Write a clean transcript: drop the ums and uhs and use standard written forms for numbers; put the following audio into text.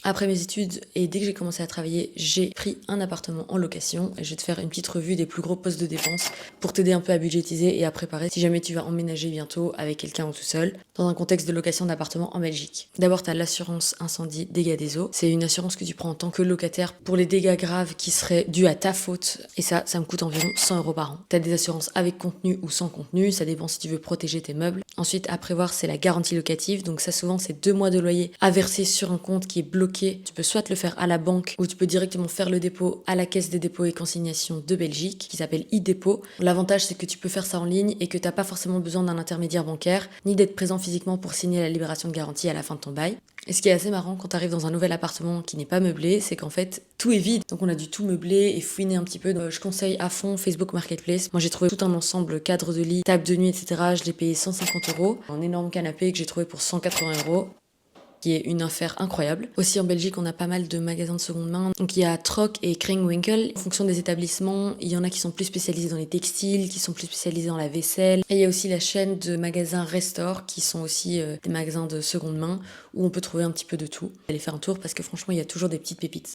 Après mes études et dès que j'ai commencé à travailler, j'ai pris un appartement en location et je vais te faire une petite revue des plus gros postes de dépenses pour t'aider un peu à budgétiser et à préparer si jamais tu vas emménager bientôt avec quelqu'un ou tout seul dans un contexte de location d'appartement en Belgique. D'abord, tu as l'assurance incendie dégâts des eaux. C'est une assurance que tu prends en tant que locataire pour les dégâts graves qui seraient dus à ta faute et ça me coûte environ 100 € par an. Tu as des assurances avec contenu ou sans contenu, ça dépend si tu veux protéger tes meubles. Ensuite, à prévoir, c'est la garantie locative. Donc ça, souvent, c'est 2 mois de loyer à verser sur un compte qui est bloqué. Tu peux soit le faire à la banque ou tu peux directement faire le dépôt à la caisse des dépôts et consignations de Belgique qui s'appelle e-dépôt. L'avantage, c'est que tu peux faire ça en ligne et que tu n'as pas forcément besoin d'un intermédiaire bancaire ni d'être présent physiquement pour signer la libération de garantie à la fin de ton bail. Et ce qui est assez marrant quand tu arrives dans un nouvel appartement qui n'est pas meublé, c'est qu'en fait, tout est vide. Donc on a dû tout meubler et fouiner un petit peu. Je conseille à fond Facebook Marketplace. Moi, j'ai trouvé tout un ensemble, cadre de lit, table de nuit, etc. Je l'ai payé 150 €. Un énorme canapé que j'ai trouvé pour 180 €. Qui est une affaire incroyable. Aussi en Belgique, on a pas mal de magasins de seconde main. Donc il y a Troc et Kringwinkel. En fonction des établissements, il y en a qui sont plus spécialisés dans les textiles, qui sont plus spécialisés dans la vaisselle. Et il y a aussi la chaîne de magasins Restore, qui sont aussi des magasins de seconde main, où on peut trouver un petit peu de tout. Allez faire un tour parce que franchement, il y a toujours des petites pépites.